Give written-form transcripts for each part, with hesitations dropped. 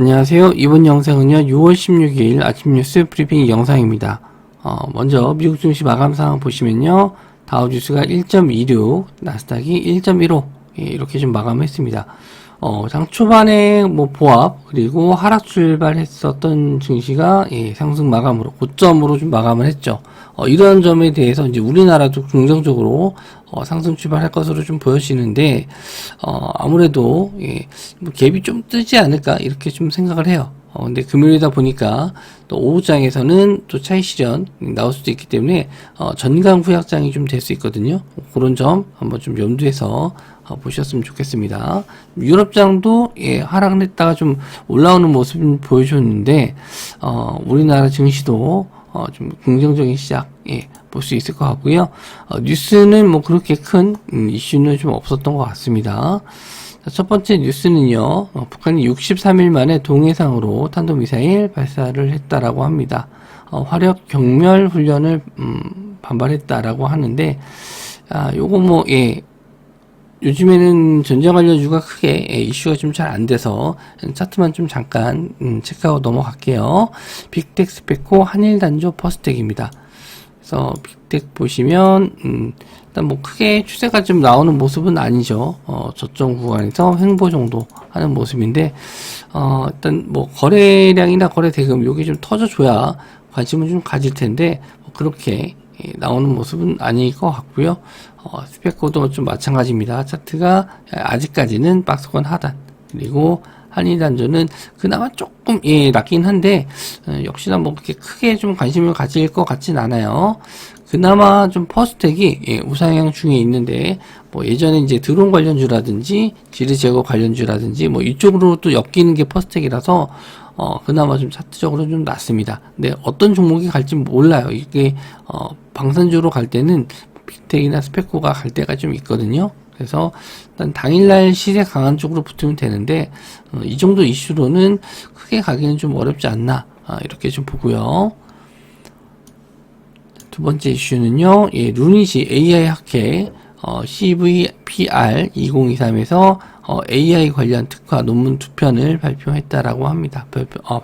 안녕하세요. 이번 영상은요, 6월 16일 아침 뉴스 브리핑 영상입니다. 먼저 미국 증시 마감 상황 보시면요, 다우지수가 1.26, 나스닥이 1.15, 이렇게 좀 마감했습니다. 장 초반에 보합, 그리고 하락 출발했었던 증시가, 상승 마감으로, 고점으로 좀 마감을 했죠. 이런 점에 대해서 이제 우리나라도 긍정적으로, 상승 출발할 것으로 좀 보여지는데, 아무래도, 갭이 좀 뜨지 않을까, 이렇게 좀 생각을 해요. 근데 금요일이다 보니까 또 오후장에서는 또 차익 실현 나올 수도 있기 때문에 전강 후약장이 좀 될 수 있거든요. 그런 점 한번 좀 염두해서 보셨으면 좋겠습니다. 유럽장도 하락을 했다가 좀 올라오는 모습을 보여줬는데 우리나라 증시도 좀 긍정적인 시작 볼 수 있을 것 같고요. 뉴스는 그렇게 큰 이슈는 좀 없었던 것 같습니다. 첫 번째 뉴스는요, 북한이 63일 만에 동해상으로 탄도미사일 발사를 했다라고 합니다. 화력 경멸 훈련을 반발했다라고 하는데, 요거 요즘에는 전쟁 관련주가 크게 이슈가 좀 잘 안 돼서 차트만 좀 잠깐 체크하고 넘어갈게요. 빅텍, 스페코, 한일단조, 퍼스텍입니다. 그래서 빅텍 보시면 일단 크게 추세가 좀 나오는 모습은 아니죠. 저점 구간에서 횡보 정도 하는 모습인데 일단 거래량이나 거래 대금 요게 좀 터져줘야 관심을 좀 가질 텐데 그렇게 나오는 모습은 아닐 것 같고요. 스페코도 좀 마찬가지입니다. 차트가 아직까지는 박스권 하단, 그리고 한일단조는 그나마 조금 낮긴 한데 역시나 그렇게 크게 좀 관심을 가질 것 같진 않아요. 그나마 좀 퍼스텍이 우상향 중에 있는데 예전에 이제 드론 관련주라든지 지뢰 제거 관련주라든지 이쪽으로 또 엮이는 게 퍼스텍이라서 그나마 좀 차트적으로 좀 낫습니다. 근데 어떤 종목이 갈지 몰라요. 이게 방산주로 갈 때는 빅텍이나 스페코가 갈 때가 좀 있거든요. 그래서 일단 당일날 시세 강한 쪽으로 붙으면 되는데 이 정도 이슈로는 크게 가기는 좀 어렵지 않나 이렇게 좀 보고요. 두 번째 이슈는요, 루닛이 AI 학회 CVPR 2023에서 AI 관련 특화 논문 2편을 발표했다라고 합니다.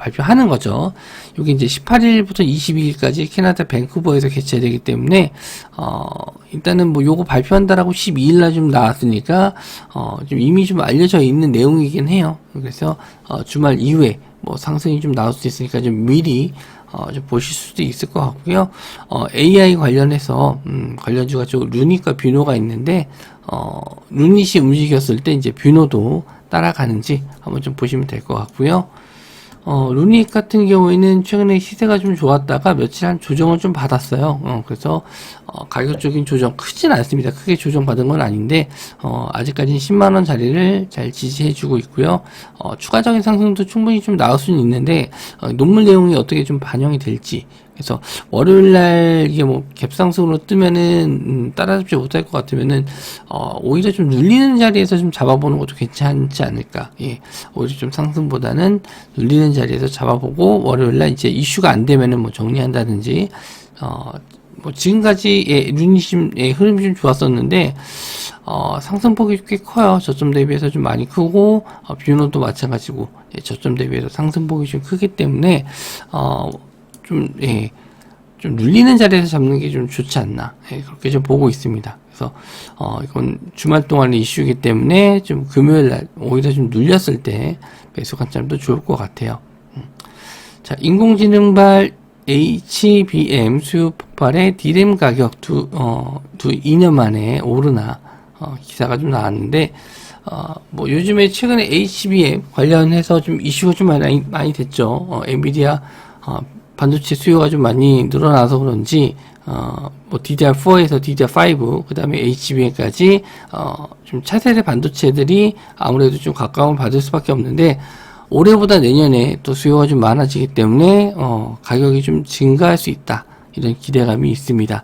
발표하는 거죠. 이게 이제 18일부터 22일까지 캐나다 밴쿠버에서 개최되기 때문에 일단은 요거 발표한다라고 12일날 좀 나왔으니까 좀 이미 좀 알려져 있는 내용이긴 해요. 그래서 주말 이후에 상승이 좀 나올 수 있으니까 좀 미리 좀 보실 수도 있을 것 같고요. AI 관련해서 관련주가 좀 루닛과 뷰노가 있는데 루닛이 움직였을 때 이제 뷰노도 따라가는지 한번 좀 보시면 될 것 같고요. 루닛 같은 경우에는 최근에 시세가 좀 좋았다가 며칠 한 조정을 좀 받았어요. 그래서 가격적인 조정 크진 않습니다. 크게 조정받은 건 아닌데 아직까지는 10만원 자리를 잘 지지해주고 있고요. 추가적인 상승도 충분히 좀 나올 수는 있는데 논문 내용이 어떻게 좀 반영이 될지, 그래서 월요일날 이게 갭상승으로 뜨면은 따라잡지 못할 것 같으면은 오히려 좀 눌리는 자리에서 좀 잡아보는 것도 괜찮지 않을까. 오히려 좀 상승보다는 눌리는 자리에서 잡아보고 월요일날 이제 이슈가 안 되면은 정리한다든지 지금까지 루닛이 흐름이 좀 좋았었는데 상승폭이 꽤 커요. 저점 대비해서 좀 많이 크고 뷰노도 마찬가지고 저점 대비해서 상승폭이 좀 크기 때문에 좀 눌리는 자리에서 잡는 게 좀 좋지 않나, 그렇게 좀 보고 있습니다. 그래서 이건 주말 동안의 이슈이기 때문에 좀 금요일날 오히려 좀 눌렸을 때 매수 관점도 좋을 것 같아요. 자, 인공지능발 HBM 수요 폭발에 D램 가격 2년 만에 오르나 기사가 좀 나왔는데 요즘에 최근에 HBM 관련해서 좀 이슈가 좀 많이 됐죠. 엔비디아 반도체 수요가 좀 많이 늘어나서 그런지 DDR4에서 DDR5 그 다음에 HBM까지 좀 차세대 반도체들이 아무래도 좀 각광을 받을 수밖에 없는데 올해보다 내년에 또 수요가 좀 많아지기 때문에 가격이 좀 증가할 수 있다, 이런 기대감이 있습니다.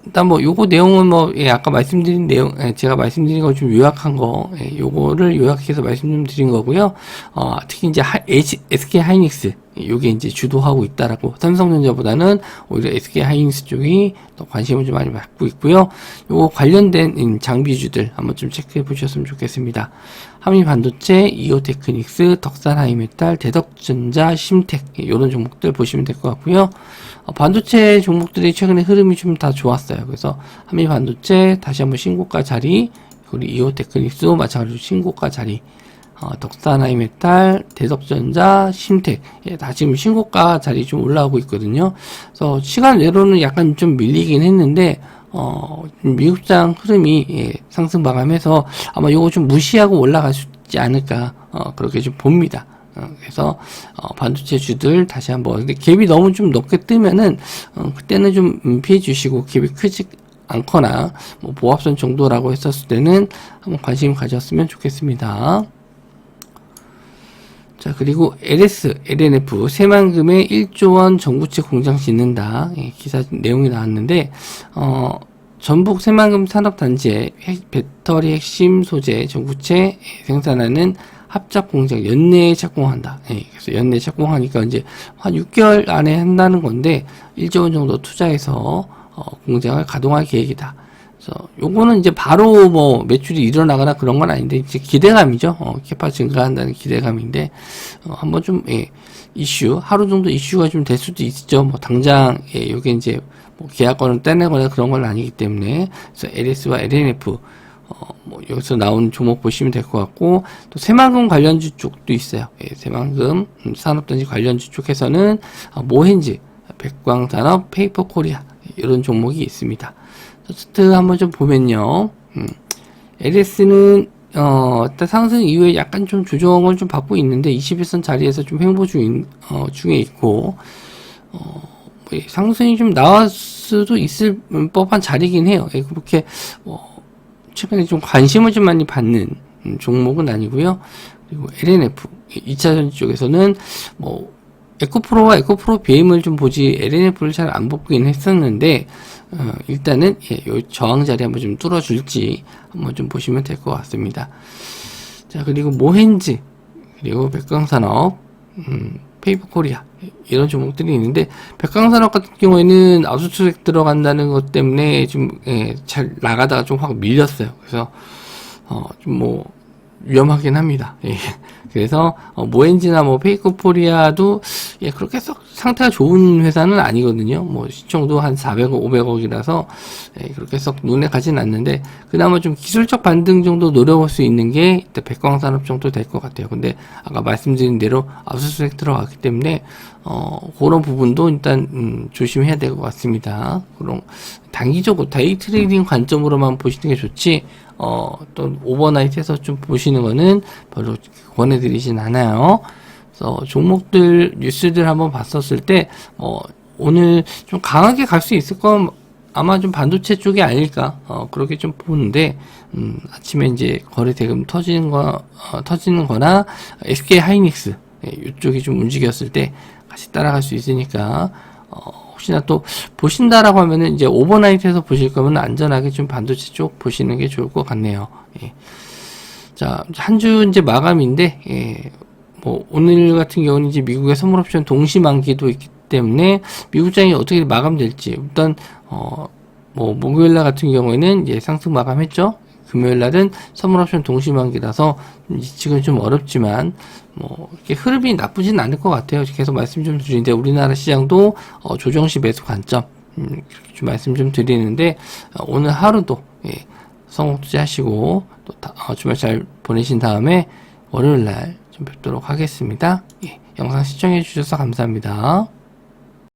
일단 요거 내용은 아까 말씀드린 내용, 제가 말씀드린 거 좀 요약한 거, 요거를 요약해서 말씀 좀 드린 거고요. 특히 이제 SK 하이닉스, 요게 이제 주도하고 있다라고, 삼성전자보다는 오히려 SK하이닉스 쪽이 더 관심을 좀 많이 받고 있고요. 요거 관련된 장비주들 한번 좀 체크해 보셨으면 좋겠습니다. 한미반도체, 이오테크닉스, 덕산하이메탈, 대덕전자, 심텍, 이런 종목들 보시면 될 것 같고요. 반도체 종목들이 최근에 흐름이 좀 다 좋았어요. 그래서 한미반도체 다시 한번 신고가 자리, 그리고 이오테크닉스도 마찬가지로 신고가 자리, 덕산하이메탈, 대덕전자, 심텍, 다 지금 신고가 자리 좀 올라오고 있거든요. 그래서 시간 외로는 약간 좀 밀리긴 했는데, 미국장 흐름이 상승 마감해서 아마 요거 좀 무시하고 올라갈 수 있지 않을까, 그렇게 좀 봅니다. 그래서 반도체 주들 다시 한번, 근데 갭이 너무 좀 높게 뜨면은 그때는 좀 피해 주시고, 갭이 크지 않거나 뭐 보합선 정도라고 했었을 때는 한번 관심 가졌으면 좋겠습니다. 자, 그리고 LNF 새만금에 1조 원 정부채 공장 짓는다, 기사 내용이 나왔는데, 전북 새만금 산업단지에 배터리 핵심 소재 정부채 생산하는 합작 공장 연내에 착공한다. 그래서 연내에 착공하니까 이제 한 6개월 안에 한다는 건데, 1조 원 정도 투자해서 공장을 가동할 계획이다. 그래서 요거는 이제 바로 뭐 매출이 일어나거나 그런 건 아닌데, 이제 기대감이죠. 캐파 증가한다는 기대감인데, 한번 좀, 하루 정도 이슈가 좀 될 수도 있죠. 뭐 당장, 요게 이제 뭐 계약권을 떼내거나 그런 건 아니기 때문에. 그래서 LS와 LNF, 뭐 여기서 나온 종목 보시면 될 것 같고, 또 새만금 관련주 쪽도 있어요. 새만금 산업단지 관련주 쪽에서는 모헨즈, 백광산업, 페이퍼코리아, 이런 종목이 있습니다. 차트 한번 좀 보면요, LS는 일단 상승 이후에 약간 좀 조정을 좀 받고 있는데 21선 자리에서 좀 횡보 중에 있고, 상승이 좀 나올 수도 있을 법한 자리긴 해요. 그렇게 최근에 좀 관심을 좀 많이 받는 종목은 아니고요. 그리고 LNF 2차전 쪽에서는 뭐 에코프로와 에코프로 BM을 좀 보지 LNF를 잘 안 뽑긴 했었는데, 일단은 요 저항 자리 한번 좀 뚫어줄지 한번 좀 보시면 될 것 같습니다. 자, 그리고 모헨즈, 그리고 백광산업, 페이퍼코리아, 이런 종목들이 있는데, 백광산업 같은 경우에는 압수수색 들어간다는 것 때문에 좀 잘 나가다가 좀 확 밀렸어요. 그래서 좀 뭐 위험하긴 합니다. 그래서 모엔지나 뭐 페이커코리아도 그렇게 썩 상태가 좋은 회사는 아니거든요. 뭐 시총도 한 400억, 500억이라서 그렇게 썩 눈에 가진 않는데, 그나마 좀 기술적 반등 정도 노려볼 수 있는 게 일단 백광산업 정도 될 것 같아요. 근데 아까 말씀드린 대로 압수수색 들어갔기 때문에 그런 부분도 일단 조심해야 될 것 같습니다. 그런 단기적으로 데이 트레이딩 관점으로만 보시는 게 좋지, 또 오버나이트에서 좀 보시는 거는 별로 권해드리진 않아요. 그래서 종목들 뉴스들 한번 봤었을 때 오늘 좀 강하게 갈 수 있을 건 아마 좀 반도체 쪽이 아닐까, 그렇게 좀 보는데, 아침에 이제 거래 대금 터지는 거나 SK하이닉스 이쪽이 좀 움직였을 때 같이 따라갈 수 있으니까, 혹시나 또 보신다라고 하면은 이제 오버나이트에서 보실 거면 안전하게 좀 반도체 쪽 보시는 게 좋을 것 같네요. 자, 한 주 이제 마감인데, 뭐 오늘 같은 경우는 이제 미국의 선물 옵션 동시 만기도 있기 때문에 미국장이 어떻게 마감될지, 일단 뭐 목요일날 같은 경우에는 이제 상승 마감했죠. 금요일날은 선물 옵션 동시 만기라서 지금 좀 어렵지만 뭐 이렇게 흐름이 나쁘진 않을 것 같아요. 계속 말씀 좀 드리는데, 우리나라 시장도 조정시 매수 관점 이렇게 좀 말씀 좀 드리는데, 오늘 하루도 성공 투자하시고 또 주말 잘 보내신 다음에 월요일날 좀 뵙도록 하겠습니다. 영상 시청해 주셔서 감사합니다.